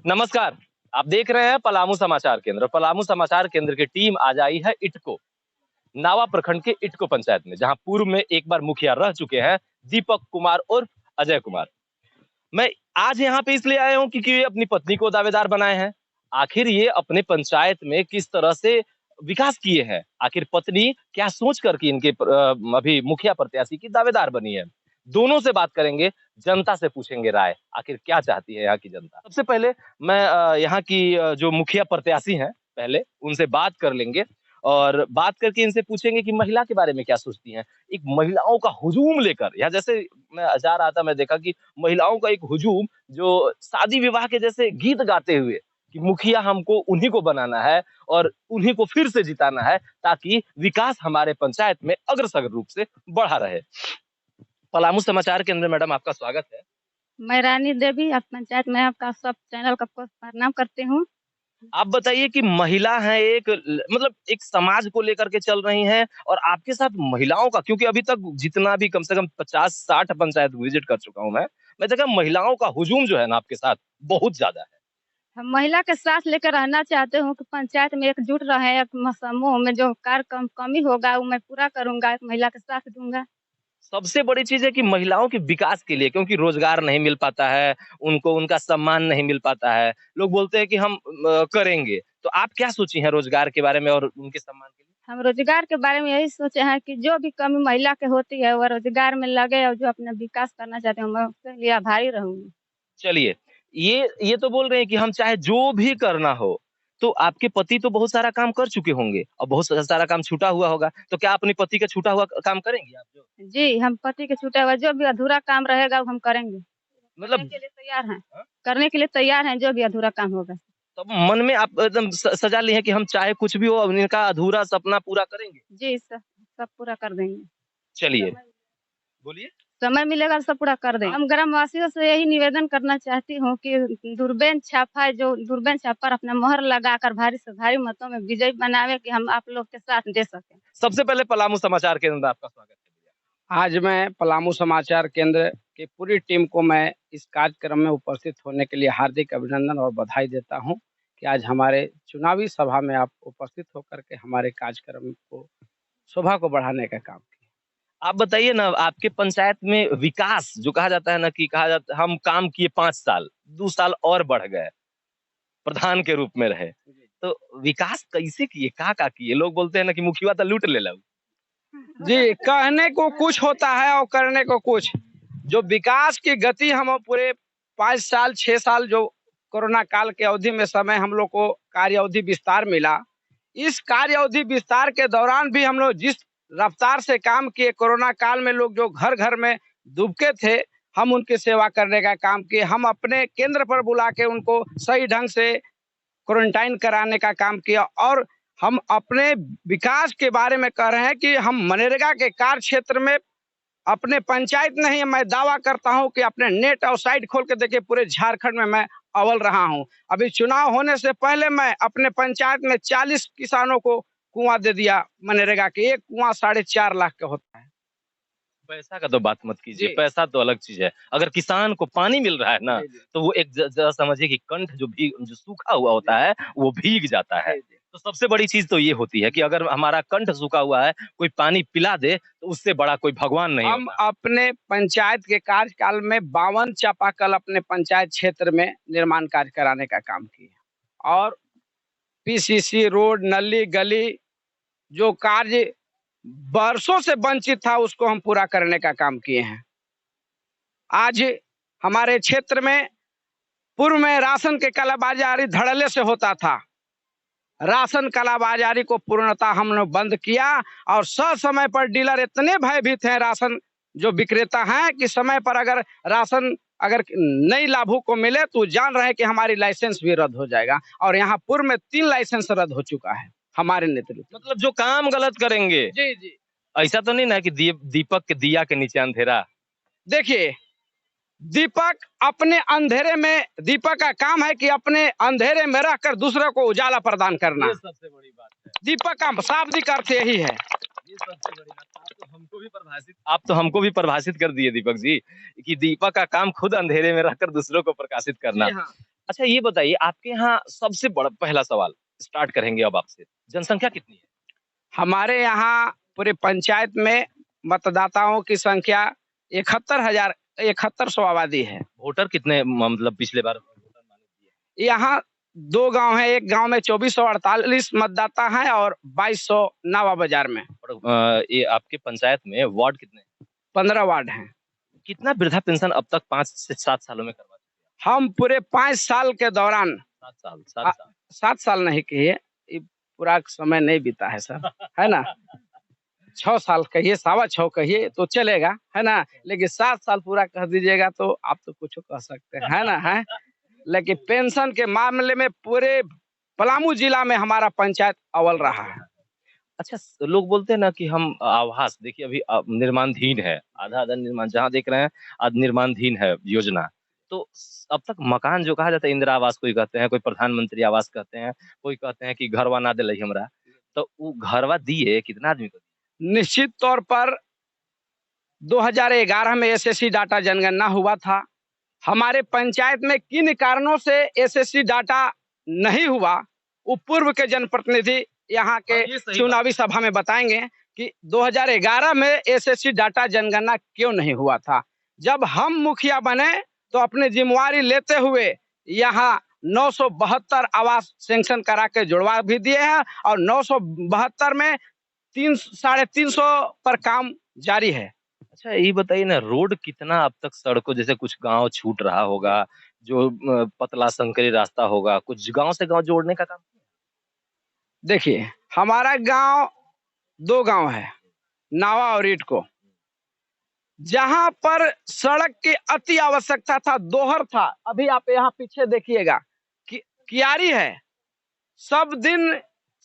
नमस्कार। आप देख रहे हैं पलामू समाचार केंद्र। पलामू समाचार केंद्र की टीम आज आई है इटको, नावा प्रखंड के इटको पंचायत में, जहां पूर्व में एक बार मुखिया रह चुके हैं दीपक कुमार और अजय कुमार। मैं आज यहाँ पे इसलिए आया हूँ क्योंकि ये अपनी पत्नी को दावेदार बनाए हैं। आखिर ये अपने पंचायत में किस तरह से विकास किए हैं, आखिर पत्नी क्या सोच कर के इनके अभी मुखिया प्रत्याशी की दावेदार बनी है। दोनों से बात करेंगे, जनता से पूछेंगे राय, आखिर क्या चाहती है यहाँ की जनता। सबसे पहले मैं यहाँ की जो मुखिया प्रत्याशी हैं, पहले उनसे बात कर लेंगे और बात करके इनसे पूछेंगे कि महिला के बारे में क्या सोचती हैं। एक महिलाओं का हुजूम लेकर, या जैसे मैं जा रहा था, मैं देखा कि महिलाओं का एक हुजूम जो शादी विवाह के जैसे गीत गाते हुए कि मुखिया हमको उन्हीं को बनाना है और उन्हीं को फिर से जिताना है ताकि विकास हमारे पंचायत में अग्रसर रूप से बढ़ा रहे। पलामू समाचार केंद्र, मैडम आपका स्वागत है। मैं रानी देवी आप पंचायत में आपका सब चैनल का प्रणाम करती हूँ। आप बताइए कि महिला है मतलब एक समाज को लेकर के चल रही हैं और आपके साथ महिलाओं का, क्योंकि अभी तक जितना भी कम से कम 50-60 पंचायत विजिट कर चुका हूं मैं देखा महिलाओं का हुजूम जो है ना आपके साथ बहुत ज्यादा है। हम महिला के साथ लेकर रहना चाहते हूँ कि पंचायत में एकजुट रहे, एक समूह में जो कार्य कमी होगा वो मैं पूरा करूंगा, महिला के साथ दूंगा। सबसे बड़ी चीज है कि महिलाओं के विकास के लिए, क्योंकि रोजगार नहीं मिल पाता है उनको, उनका सम्मान नहीं मिल पाता है। लोग बोलते हैं कि हम करेंगे, तो आप क्या सोची हैं रोजगार के बारे में और उनके सम्मान के लिए? हम रोजगार के बारे में यही सोचे हैं कि जो भी कमी महिला के होती है वो रोजगार में लगे और जो अपना विकास करना चाहते हैं मैं उसके लिए आभारी रहूंगी। चलिए, ये तो बोल रहे हैं कि हम चाहे जो भी करना हो, तो आपके पति तो बहुत सारा काम कर चुके होंगे और बहुत सारा काम छूटा हुआ होगा, तो क्या अपने पति का छूटा हुआ काम करेंगी आप जो? जी, हम पति के छूटा हुआ जो भी अधूरा काम रहेगा वो हम करेंगे, करने मतलब के लिए तैयार हैं। हाँ? करने के लिए तैयार हैं जो भी अधूरा काम होगा। तब मन में आप एकदम सजा ली है कि हम चाहे कुछ भी हो इनका अधूरा सपना पूरा करेंगे। जी, सब पूरा कर देंगे। चलिए, बोलिए। समय मिलेगा तो सब पूरा कर देंगे। हम ग्रामवासियों से यही निवेदन करना चाहती हूँ कि दुर्बेन छाप पर अपना मोहर लगाकर भारी से भारी मतों में विजयी बनावे कि हम आप लोग के साथ दे सकें। सबसे पहले पलामू समाचार केंद्र में आपका स्वागत है भैया। आज मैं पलामू समाचार केंद्र की पूरी टीम को मैं इस कार्यक्रम में उपस्थित होने के लिए हार्दिक अभिनंदन और बधाई देता हूं कि आज हमारे चुनावी सभा में आप उपस्थित होकर के हमारे कार्यक्रम को शोभा को बढ़ाने का काम किया। आप बताइए ना, आपके पंचायत में विकास जो कहा जाता है ना, कि कहा जाता हम काम किए 5 साल, 2 साल और बढ़ गए, प्रधान के रूप में रहे, तो विकास कैसे किए, का किए? लोग बोलते हैं ना कि मुखिया तो लूट ले लो। जी, कहने को कुछ होता है और करने को कुछ। जो विकास की गति हम पूरे 5 साल 6 साल जो कोरोना काल के अवधि में समय हम लोग को कार्य अवधि विस्तार मिला, इस कार्य अवधि विस्तार के दौरान भी हम लोग जिस रफ्तार से काम किए, कोरोना काल में लोग जो घर घर में दुबके थे, हम उनकी सेवा करने का काम किए। हम अपने केंद्र पर बुला के उनको सही ढंग से क्वारंटाइन कराने का काम किया और हम अपने विकास के बारे में कह रहे हैं कि हम मनरेगा के कार्य क्षेत्र में अपने पंचायत नहीं, मैं दावा करता हूं कि अपने नेट और साइट खोल के देखिए पूरे झारखंड में मैं अव्वल रहा हूं। अभी चुनाव होने से पहले मैं अपने पंचायत में 40 किसानों को कुआं दे दिया मनरेगा के। एक कुआं 4.5 लाख का होता है। पैसा का तो बात मत कीजिए, पैसा तो अलग चीज है। अगर किसान को पानी मिल रहा है ना, तो वो एक जरा समझिए कि कंठ जो सूखा हुआ होता है वो भीग जाता है। तो सबसे बड़ी चीज तो ये होती है कि अगर हमारा कंठ सूखा हुआ है, कोई पानी पिला दे तो उससे बड़ा कोई भगवान नहीं हम होता। अपने पंचायत के कार्यकाल में 52 चापाकल अपने पंचायत क्षेत्र में निर्माण कार्य कराने का काम किया और पीसीसी रोड, नली गली जो कार्य बरसों से वंचित था उसको हम पूरा करने का काम किए हैं। आज हमारे क्षेत्र में पूर्व में राशन के कालाबाजारी धड़ल्ले से होता था। राशन कालाबाजारी को पूर्णतः हमने बंद किया और समय पर डीलर इतने भयभीत हैं राशन जो विक्रेता हैं कि समय पर अगर राशन अगर नई लाभुक को मिले तो जान रहे हैं कि हमारी लाइसेंस भी रद्द हो जाएगा और यहाँ पूर्व में 3 लाइसेंस रद्द हो चुका है हमारे नेतृत्व। मतलब जो काम गलत करेंगे। जी जी, ऐसा तो नहीं ना कि दीपक के दिया के नीचे अंधेरा। देखिए दीपक अपने अंधेरे में, दीपक का काम है कि अपने अंधेरे में रहकर दूसरों को उजाला प्रदान करना। ये सबसे बड़ी बात है। दीपक का शाब्दिक अर्थ यही है। ये सबसे बड़ी बात। आप तो हमको भी परिभाषित कर दिए दीपक जी कि दीपक का काम खुद अंधेरे में रहकर दूसरों को प्रकाशित करना। हाँ। अच्छा ये बताइए आपके यहाँ सबसे बड़ा पहला सवाल स्टार्ट करेंगे अब आपसे, जनसंख्या कितनी है? हमारे यहाँ पूरे पंचायत में मतदाताओं की संख्या 71,100 आबादी है। वोटर कितने मतलब पिछले बार वोटर माने दिए? यहाँ 2 गांव हैं, एक गांव में 2448 मतदाता हैं और 2200 नावा बाजार में और ये आपके पंचायत में वार्ड कितने हैं? 15 वार्ड हैं। कितना वृद्धा पेंशन अब तक 5 से 7 सालों में करवा चुके हैं? हम पूरे 5 साल के दौरान 7 साल 7 साल 7 साल नहीं कहिए, ये पूरा समय नहीं बीता है सर, है ना? 6 साल कहिए, 6.25 कहिए तो चलेगा, है ना? लेकिन 7 साल पूरा कह दीजिएगा तो आप तो कुछ कह सकते हैं, है ना? है? लेकिन पेंशन के मामले में पूरे पलामू जिला में हमारा पंचायत अव्वल रहा है। अच्छा लोग बोलते हैं ना कि हम आवास देखिए अभी निर्माणाधीन है, आधा निर्माण जहाँ देख रहे हैं निर्माणाधीन है योजना। तो अब तक मकान जो कहा जाता है इंदिरा आवास कोई कहते हैं, कोई प्रधानमंत्री आवास कहते हैं, कोई कहते हैं कि घरवा ना दिलाई हमरा। तो वो घरवा दिए कितना आदमी को? निश्चित तौर पर 2011 में एसएससी डाटा जनगणना हुआ था। हमारे पंचायत में किन कारणों से एसएससी डाटा नहीं हुआ, वो पूर्व के जनप्रतिनिधि यहाँ के चुनावी सभा में बताएंगे कि 2011 में एसएससी डाटा जनगणना क्यों नहीं हुआ था। जब हम मुखिया बने तो अपनी जिम्मेवारी लेते हुए यहाँ 972 आवास सैंक्शन करा के जुड़वा भी दिए हैं और 972 में 300-350 पर काम जारी है। अच्छा ये बताइए ना रोड कितना अब तक सड़कों जैसे कुछ गांव छूट रहा होगा, जो पतला संकरी रास्ता होगा, कुछ गांव से गांव जोड़ने का काम? देखिए हमारा गांव 2 गांव है, नावा और ईटको। जहां पर सड़क की अति आवश्यकता था, दोहर था, अभी आप यहाँ पीछे देखिएगा कि कियारी है। सब दिन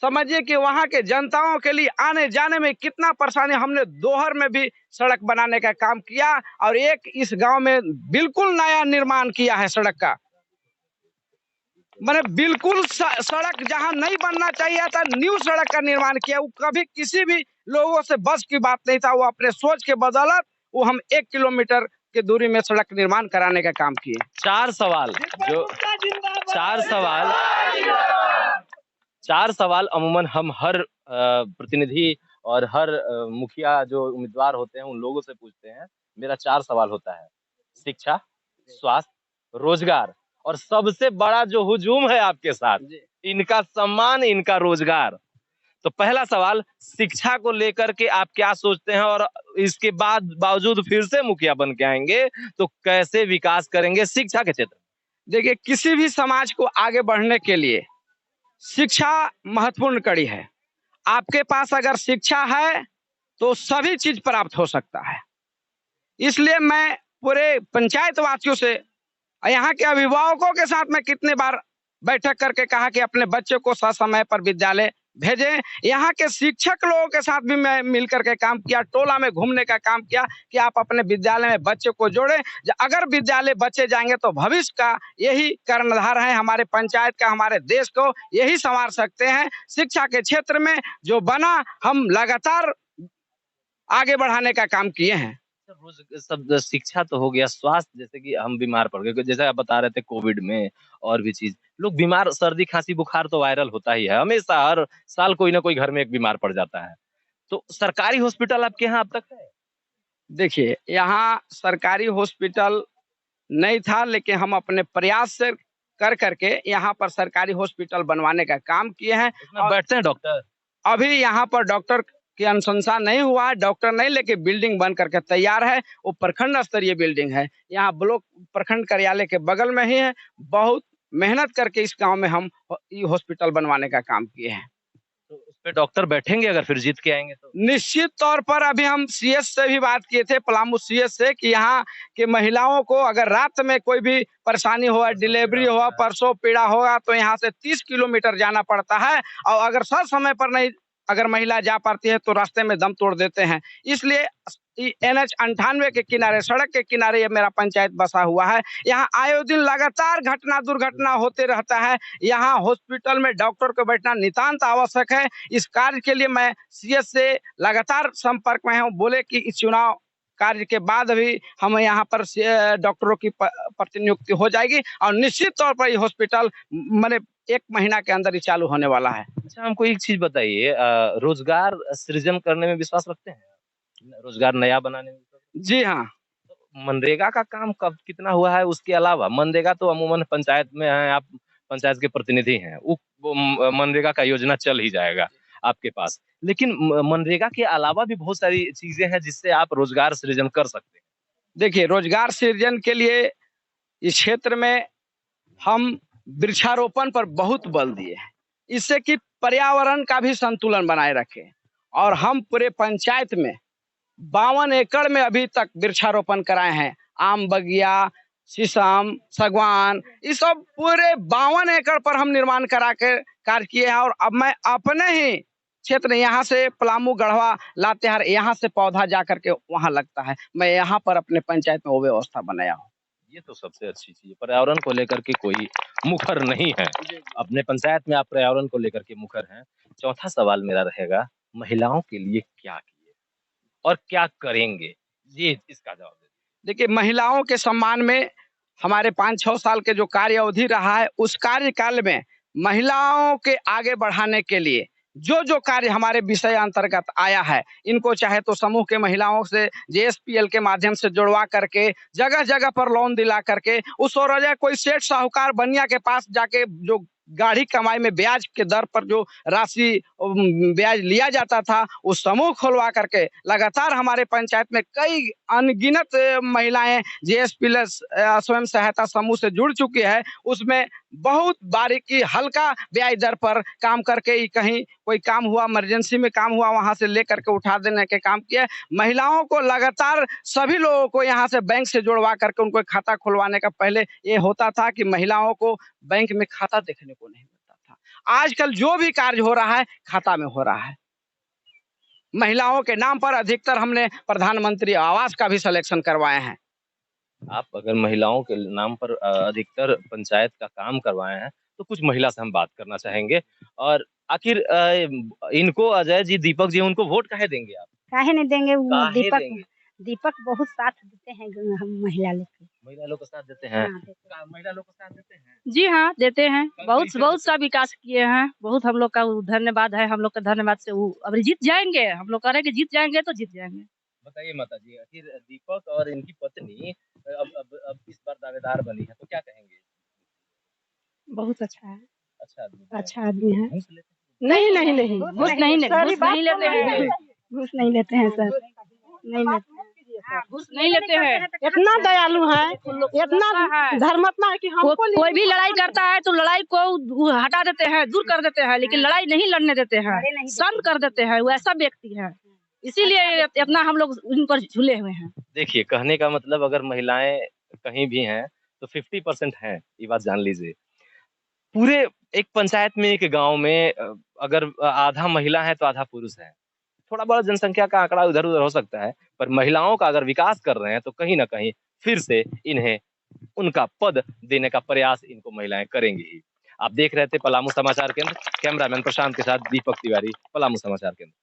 समझिए कि वहां के जनताओं के लिए आने जाने में कितना परेशानी। हमने दोहर में भी सड़क बनाने का काम किया और एक इस गांव में बिल्कुल नया निर्माण किया है सड़क का। मैंने बिल्कुल सड़क जहां नहीं बनना चाहिए था, न्यू सड़क का निर्माण किया। वो कभी किसी भी लोगों से बस की बात नहीं था। वो अपने सोच के बदौलत वो हम 1 किलोमीटर की दूरी में सड़क निर्माण कराने का काम किए। 4 सवाल जो 4 सवाल अमूमन हम हर प्रतिनिधि और हर मुखिया जो उम्मीदवार होते हैं उन लोगों से पूछते हैं। मेरा 4 सवाल होता है, शिक्षा, स्वास्थ्य, रोजगार और सबसे बड़ा जो हुजूम है आपके साथ, इनका सम्मान, इनका रोजगार। तो पहला सवाल शिक्षा को लेकर के आप क्या सोचते हैं और इसके बाद बावजूद फिर से मुखिया बन के आएंगे तो कैसे विकास करेंगे शिक्षा के क्षेत्र में? देखिए किसी भी समाज को आगे बढ़ने के लिए शिक्षा महत्वपूर्ण कड़ी है। आपके पास अगर शिक्षा है तो सभी चीज प्राप्त हो सकता है। इसलिए मैं पूरे पंचायत वासियों से, यहाँ के अभिभावकों के साथ मैं कितने बार बैठक करके कहा कि अपने बच्चों को समय पर विद्यालय भेजें। यहाँ के शिक्षक लोगों के साथ भी मैं मिलकर के काम किया, टोला में घूमने का काम किया कि आप अपने विद्यालय में बच्चों को जोड़ें। अगर विद्यालय बच्चे जाएंगे तो भविष्य का यही कर्णधार है, हमारे पंचायत का, हमारे देश को यही संवार सकते हैं। शिक्षा के क्षेत्र में जो बना हम लगातार आगे बढ़ाने का काम किए हैं। रोज सब शिक्षा तो हो गया, स्वास्थ्य जैसे कि हम बीमार पड़ गए, जैसे आप बता रहे थे कोविड में और भी चीज, लोग बीमार, सर्दी खांसी बुखार तो वायरल होता ही है, हमेशा हर साल कोई ना कोई घर में एक बीमार पड़ जाता है। तो सरकारी हॉस्पिटल आपके यहाँ अब तक है? देखिए यहाँ सरकारी हॉस्पिटल नहीं था, लेकिन हम अपने प्रयास से कर करके यहाँ पर सरकारी हॉस्पिटल बनवाने का काम किए हैं। बैठते हैं डॉक्टर? अभी यहाँ पर डॉक्टर की अनुशंसा नहीं हुआ है, डॉक्टर नहीं, लेकिन बिल्डिंग बन करके तैयार है। वो प्रखंड स्तरीय बिल्डिंग है, यहाँ ब्लॉक प्रखंड कार्यालय के बगल में ही है। बहुत मेहनत करके इस गांव में हम ये हॉस्पिटल बनवाने का काम किए हैं। तो उस पे डॉक्टर बैठेंगे अगर फिर जीत के आएंगे तो? निश्चित तौर पर अभी हम सीएस से भी बात किए थे, पलामू सीएस से, कि यहाँ के महिलाओं को अगर रात में कोई भी परेशानी हो, डिलीवरी हो, प्रसव पीड़ा होगा तो यहाँ से 30 किलोमीटर जाना पड़ता है और अगर समय पर नहीं अगर महिला जा पाती है तो रास्ते में दम तोड़ देते हैं। इसलिए NH 98 के किनारे, सड़क के किनारे ये मेरा पंचायत बसा हुआ है। यहाँ आए दिन लगातार दुर्घटना होते रहता है। यहाँ हॉस्पिटल में डॉक्टर को बैठना नितांत आवश्यक है। इस कार्य के लिए मैं सीएस से लगातार संपर्क में हूँ। बोले कि इस चुनाव कार्य के बाद भी हम यहाँ पर डॉक्टरों की प्रतिनियुक्ति हो जाएगी और निश्चित तौर पर ये हॉस्पिटल मैंने 1 महीना के अंदर ही चालू होने वाला है। अच्छा, हमको एक चीज बताइए, रोजगार सृजन करने में विश्वास रखते हैं? रोजगार नया बनाने में विश्वास रखते जी हाँ। हैं? मनरेगा का काम कब कितना हुआ है? उसके अलावा मनरेगा तो अमूमन पंचायत में है, आप पंचायत के प्रतिनिधि हैं, वो मनरेगा का योजना चल ही जाएगा आपके पास। लेकिन मनरेगा के अलावा भी बहुत सारी चीजें हैं जिससे आप रोजगार सृजन कर सकते हैं। देखिए, रोजगार सृजन के लिए इस क्षेत्र में हम वृक्षारोपण पर बहुत बल दिए हैं, इससे कि पर्यावरण का भी संतुलन बनाए रखें। और हम पूरे पंचायत में 52 एकड़ में अभी तक वृक्षारोपण कराए हैं। आम बगिया, शीशम, सागवान, ये सब पूरे 52 एकड़ पर हम निर्माण करा के कार्य किए हैं। और अब मैं अपने ही क्षेत्र यहाँ से पलामू, गढ़वा, लातेहार यहाँ से पौधा जा करके वहाँ लगता है। मैं यहाँ पर अपने पंचायत में वो व्यवस्था बनाया हूँ। ये तो सबसे अच्छी चीज है। पर्यावरण को लेकर के कोई मुखर नहीं है। अपने पंचायत में आप पर्यावरण को लेकर के मुखर हैं। चौथा सवाल मेरा रहेगा, महिलाओं के लिए क्या किए और क्या करेंगे? ये इसका जवाब दीजिए। देखिए, महिलाओं के सम्मान में हमारे 5-6 साल के जो कार्य अवधि रहा है, उस कार्यकाल में महिलाओं के आगे बढ़ाने के लिए जो कार्य हमारे विषय अंतर्गत आया है, इनको चाहे तो समूह के महिलाओं से JSPL के माध्यम से जुड़वा करके जगह जगह पर लोन दिला करके उस और कोई सेठ साहूकार बनिया के पास जाके जो गाढ़ी कमाई में ब्याज के दर पर जो राशि ब्याज लिया जाता था, उस समूह खोलवा करके लगातार हमारे पंचायत में कई अनगिनत महिलाएं JSPL स्वयं सहायता समूह से जुड़ चुकी है। उसमें बहुत बारीकी हल्का ब्याज दर पर काम करके कहीं कोई काम हुआ, इमरजेंसी में काम हुआ, वहां से लेकर के उठा देने के काम किया। महिलाओं को लगातार सभी लोगों को यहाँ से बैंक से जुड़वा करके उनको खाता खुलवाने का पहले ये होता था कि महिलाओं को बैंक में खाता देखने को नहीं मिलता था। आजकल जो भी कार्य हो रहा है खाता में हो रहा है। महिलाओं के नाम पर अधिकतर हमने प्रधानमंत्री आवास का भी सिलेक्शन करवाए हैं। आप अगर महिलाओं के नाम पर अधिकतर पंचायत का काम करवाए हैं, तो कुछ महिला से हम बात करना चाहेंगे। और आखिर इनको अजय जी, दीपक जी, उनको वोट काहे देंगे आप? काहे नहीं देंगे? काहे देंगे? दीपक बहुत साथ देते हैं हम महिला लोग के। महिला लोग का साथ देते हैं? हाँ, देते हैं। महिला लोग का साथ देते हैं? जी हाँ, देते हैं। बहुत कैसे बहुत देते सा विकास किए हैं। बहुत हम लोग का धन्यवाद है। हम लोग का धन्यवाद से वो अब जीत जाएंगे। हम लोग कह रहे हैं कि जीत जाएंगे तो जीत जाएंगे। बताइए माता जी, आखिर दीपक और इनकी पत्नी अब इस बार दावेदार बनी है, तो क्या कहेंगे? बहुत अच्छा है। अच्छा आदमी है। अच्छा आदमी है। घूस लेते हैं? नहीं नहीं नहीं, घूस नहीं लेते हैं। घूस नहीं लेते हैं सर, नहीं लेते हैं। घूस नहीं लेते हैं। इतना दयालु है, इतना धर्मात्मा है कि कोई भी लड़ाई करता है तो लड़ाई को हटा देते हैं, दूर कर देते हैं, लेकिन लड़ाई नहीं लड़ने देते हैं, शांत कर देते हैं। वो ऐसा व्यक्ति है, इसीलिए इतना हम लोग उन पर झूले हुए हैं। देखिए, कहने का मतलब अगर महिलाएं कहीं भी हैं तो 50% हैं, ये बात जान लीजिए। पूरे एक पंचायत में, एक गांव में अगर आधा महिला है तो आधा पुरुष है। थोड़ा बड़ा जनसंख्या का आंकड़ा उधर उधर हो सकता है, पर महिलाओं का अगर विकास कर रहे हैं तो कहीं ना कहीं फिर से इन्हें उनका पद देने का प्रयास इनको महिलाएं करेंगी ही। आप देख रहे थे पलामू समाचार केंद्र। कैमरामैन प्रशांत के साथ दीपक तिवारी, पलामू समाचार केंद्र।